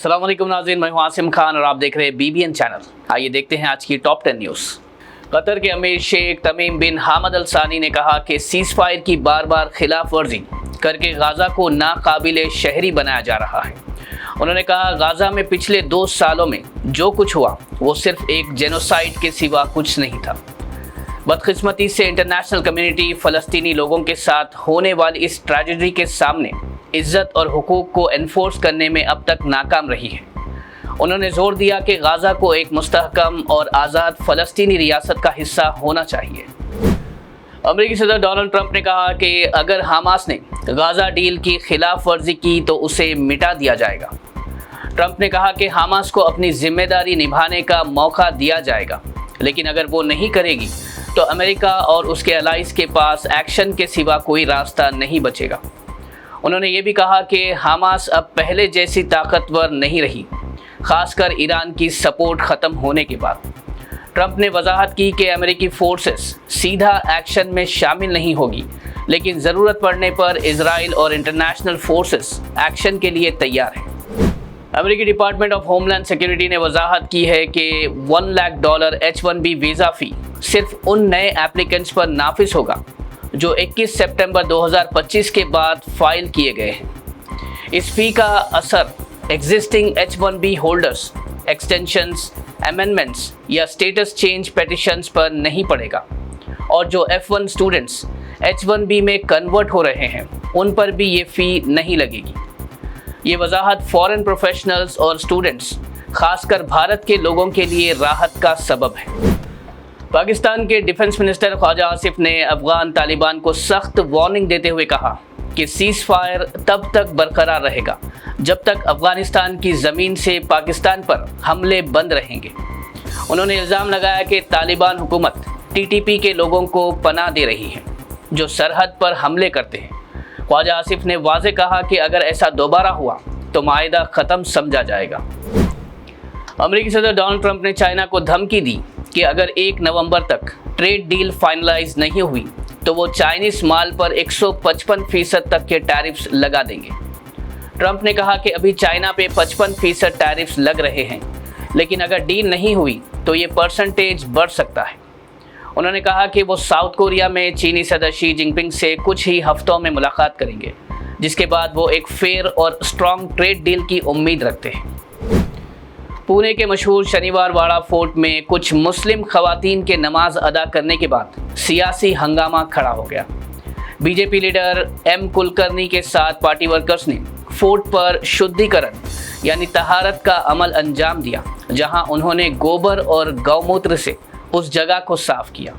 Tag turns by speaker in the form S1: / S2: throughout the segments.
S1: अस्सलाम वालेकुम नाज़रीन, मैं हूं आसिम खान और आप देख रहे हैं BBN चैनल। आइए देखते हैं आज की टॉप 10 न्यूज़। कतर के अमीर शेख तमीम बिन हामद अल सानी ने कहा कि सीज़ फायर की बार बार खिलाफ वर्जी करके गाज़ा को नाकाबिले शहरी बनाया जा रहा है। उन्होंने कहा, गाज़ा में पिछले 2 सालों में जो कुछ हुआ वो सिर्फ एक जेनोसाइड के सिवा कुछ नहीं था। बदकिस्मती से इंटरनेशनल कम्युनिटी फ़लस्तीनी लोगों के साथ होने वाली इस ट्रेजेडी के सामने इज़्ज़त और हुकूक को एनफोर्स करने में अब तक नाकाम रही है। उन्होंने जोर दिया कि गाज़ा को एक मुस्तहकम और आज़ाद फ़लस्तीनी रियासत का हिस्सा होना चाहिए। अमेरिकी सदर डोनाल्ड ट्रंप ने कहा कि अगर हमास ने गाज़ा डील की खिलाफ वर्जी की तो उसे मिटा दिया जाएगा। ट्रंप ने कहा कि हमास को अपनी जिम्मेदारी निभाने का मौका दिया जाएगा, लेकिन अगर वो नहीं करेगी तो अमेरिका और उसके अलाइज के पास एक्शन के सिवा कोई रास्ता नहीं बचेगा। उन्होंने ये भी कहा कि हमास अब पहले जैसी ताकतवर नहीं रही, खासकर ईरान की सपोर्ट ख़त्म होने के बाद। ट्रंप ने वजाहत की कि अमेरिकी फोर्सेस सीधा एक्शन में शामिल नहीं होगी, लेकिन ज़रूरत पड़ने पर इजराइल और इंटरनेशनल फोर्सेस एक्शन के लिए तैयार हैं। अमेरिकी डिपार्टमेंट ऑफ होमलैंड सिक्योरिटी ने वजाहत की है कि $1 लाख H-1B वीज़ा फ़ी सिर्फ उन नए एप्लीकेंट्स पर नाफिज होगा जो 21 सितंबर 2025 के बाद फाइल किए गए हैं। इस फ़ी का असर existing H-1B holders, extensions, amendments या स्टेटस चेंज पेटिशंस पर नहीं पड़ेगा, और जो F1 स्टूडेंट्स H-1B में कन्वर्ट हो रहे हैं उन पर भी ये फ़ी नहीं लगेगी। ये वजाहत फॉरेन प्रोफेशनल्स और स्टूडेंट्स, खासकर भारत के लोगों के लिए राहत का सबब है। पाकिस्तान के डिफेंस मिनिस्टर ख्वाजा आसिफ ने अफगान तालिबान को सख्त वार्निंग देते हुए कहा कि सीज़ फायर तब तक बरकरार रहेगा जब तक अफगानिस्तान की ज़मीन से पाकिस्तान पर हमले बंद रहेंगे। उन्होंने इल्ज़ाम लगाया कि तालिबान हुकूमत TTP के लोगों को पनाह दे रही है जो सरहद पर हमले करते हैं। ख्वाजा आसिफ ने वाज़े कहा कि अगर ऐसा दोबारा हुआ तो माहिदा ख़त्म समझा जाएगा। अमेरिकी सदर डोनाल्ड ट्रंप ने चाइना को धमकी दी कि अगर 1 नवंबर तक ट्रेड डील फाइनलाइज नहीं हुई तो वो चाइनीज़ माल पर 155% तक के टैरिफ्स लगा देंगे। ट्रंप ने कहा कि अभी चाइना पे 55% टैरिफ्स लग रहे हैं, लेकिन अगर डील नहीं हुई तो ये परसेंटेज बढ़ सकता है। उन्होंने कहा कि वो साउथ कोरिया में चीनी सदर शी जिनपिंग से कुछ ही हफ्तों में मुलाकात करेंगे, जिसके बाद वो एक फेयर और स्ट्रॉन्ग ट्रेड डील की उम्मीद रखते हैं। पुणे के मशहूर शनिवार वाड़ा फोर्ट में कुछ मुस्लिम खवातीन के नमाज अदा करने के बाद सियासी हंगामा खड़ा हो गया। बीजेपी लीडर M कुलकर्णी के साथ पार्टी वर्कर्स ने फोर्ट पर शुद्धिकरण यानी तहारत का अमल अंजाम दिया, जहां उन्होंने गोबर और गौमूत्र से उस जगह को साफ किया।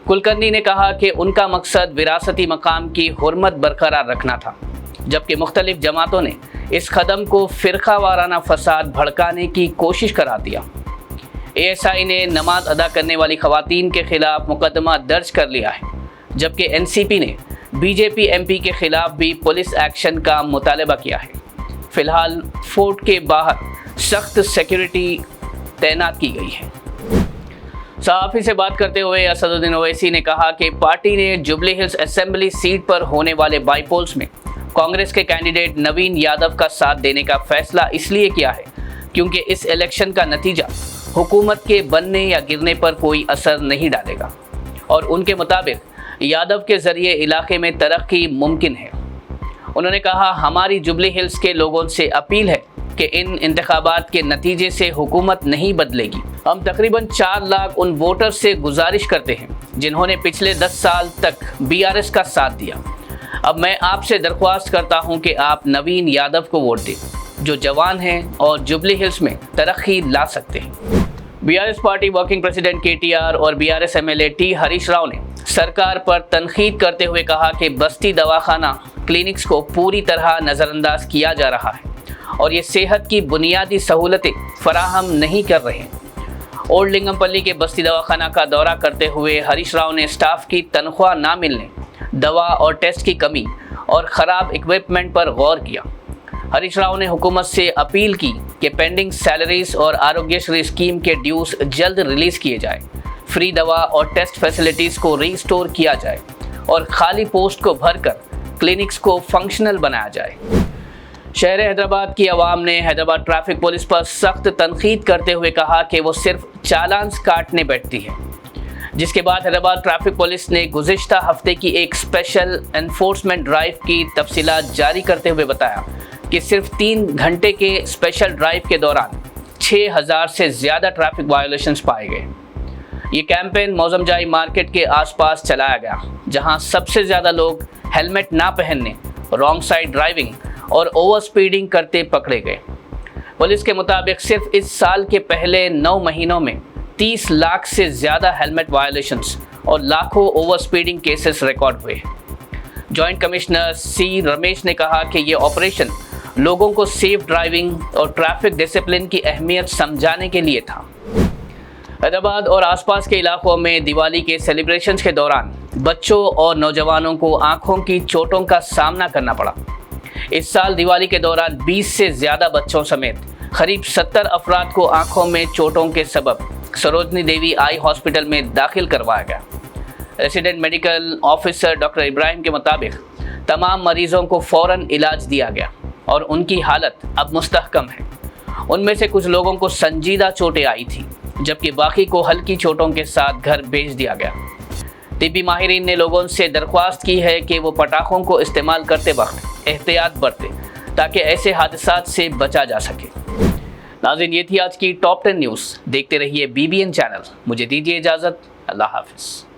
S1: कुलकर्णी ने कहा कि उनका मकसद विरासती मकाम की हुर्मत बरकरार रखना था, जबकि मुख्तलिफ जमातों ने इस कदम को फ़िरका वाराना फसाद भड़काने की कोशिश करार दिया। ASI ने नमाज अदा करने वाली खवातीन के खिलाफ मुकदमा दर्ज कर लिया है, जबकि NCP ने BJP MP के खिलाफ भी पुलिस एक्शन का मुतालबा किया है। फिलहाल फोर्ट के बाहर सख्त सिक्योरिटी तैनात की गई है। सहाफ़ी से बात करते हुए असदुद्दीन ओवैसी ने कहा कि पार्टी ने जुबली हिल्स असेंबली सीट पर होने वाले बाईपोल्स में कांग्रेस के कैंडिडेट नवीन यादव का साथ देने का फैसला इसलिए किया है क्योंकि इस इलेक्शन का नतीजा हुकूमत के बनने या गिरने पर कोई असर नहीं डालेगा, और उनके मुताबिक यादव के ज़रिए इलाके में तरक्की मुमकिन है। उन्होंने कहा, हमारी जुबली हिल्स के लोगों से अपील है कि इन इंतखाबात के नतीजे से हुकूमत नहीं बदलेगी। हम तकरीबन 4 लाख उन वोटर से गुजारिश करते हैं जिन्होंने पिछले 10 साल तक BRS का साथ दिया। अब मैं आपसे दरख्वास्त करता हूं कि आप नवीन यादव को वोट दें, जो जवान हैं और जुबली हिल्स में तरक्की ला सकते हैं। BRS party working president KTR और BRS MLA T Harish Rao ने सरकार पर तनकीद करते हुए कहा कि बस्ती दवाखाना क्लिनिक्स को पूरी तरह नज़रअंदाज किया जा रहा है और ये सेहत की बुनियादी सहूलतें फराहम नहीं कर रहे हैं। ओल्ड लिंगमपल्ली के बस्ती दवाखाना का दौरा करते हुए हरीश राव ने स्टाफ की तनख्वाह ना मिलने, दवा और टेस्ट की कमी और ख़राब इक्विपमेंट पर गौर किया। हरीश राव ने हुकूमत से अपील की कि पेंडिंग सैलरीज और आरोग्यश्री स्कीम के ड्यूज जल्द रिलीज़ किए जाए, फ्री दवा और टेस्ट फैसिलिटीज़ को रीस्टोर किया जाए और खाली पोस्ट को भरकर क्लिनिक्स को फंक्शनल बनाया जाए। شہر حیدرآباد کی عوام نے حیدرآباد ٹریفک پولیس پر سخت تنقید کرتے ہوئے کہا کہ وہ صرف چالانز کاٹنے بیٹھتی ہے، جس کے بعد حیدرآباد ٹریفک پولیس نے گزشتہ ہفتے کی ایک اسپیشل انفورسمنٹ ڈرائیو کی تفصیلات جاری کرتے ہوئے بتایا کہ صرف 3 گھنٹے کے اسپیشل ڈرائیو کے دوران 6000 سے زیادہ ٹریفک وائلیشنز پائے گئے۔ یہ کیمپین موزم جائی مارکیٹ کے آس پاس چلایا گیا، جہاں سب سے زیادہ لوگ ہیلمٹ نہ پہننے، رانگ سائیڈ ڈرائیونگ اور اوور سپیڈنگ کرتے پکڑے گئے۔ پولیس کے مطابق صرف اس سال کے پہلے 9 مہینوں میں 30 لاکھ سے زیادہ ہیلمٹ وائلیشنز اور لاکھوں اوور سپیڈنگ کیسز ریکارڈ ہوئے۔ جوائنٹ کمشنر سی رمیش نے کہا کہ یہ آپریشن لوگوں کو سیف ڈرائیونگ اور ٹریفک ڈسپلن کی اہمیت سمجھانے کے لیے تھا۔ حیدرآباد اور آس پاس کے علاقوں میں دیوالی کے سیلیبریشنز کے دوران بچوں اور نوجوانوں کو آنکھوں کی چوٹوں کا سامنا کرنا پڑا۔ اس سال دیوالی کے دوران 20 سے زیادہ بچوں سمیت قریب 70 افراد کو آنکھوں میں چوٹوں کے سبب سروجنی دیوی آئی ہاسپٹل میں داخل کروایا گیا۔ Resident medical officer doctor Ebrahim کے مطابق تمام مریضوں کو فوراً علاج دیا گیا اور ان کی حالت اب مستحکم ہے۔ ان میں سے کچھ لوگوں کو سنجیدہ چوٹیں آئی تھیں، جبکہ باقی کو ہلکی چوٹوں کے ساتھ گھر بھیج دیا گیا۔ طبی ماہرین نے لوگوں سے درخواست کی ہے کہ وہ پٹاخوں کو استعمال کرتے وقت احتیاط برتیں تاکہ ایسے حادثات سے بچا جا سکے۔ ناظرین، یہ تھی آج کی ٹاپ 10 نیوز۔ دیکھتے رہیے BBN چینل۔ مجھے دیجیے اجازت۔ اللہ حافظ۔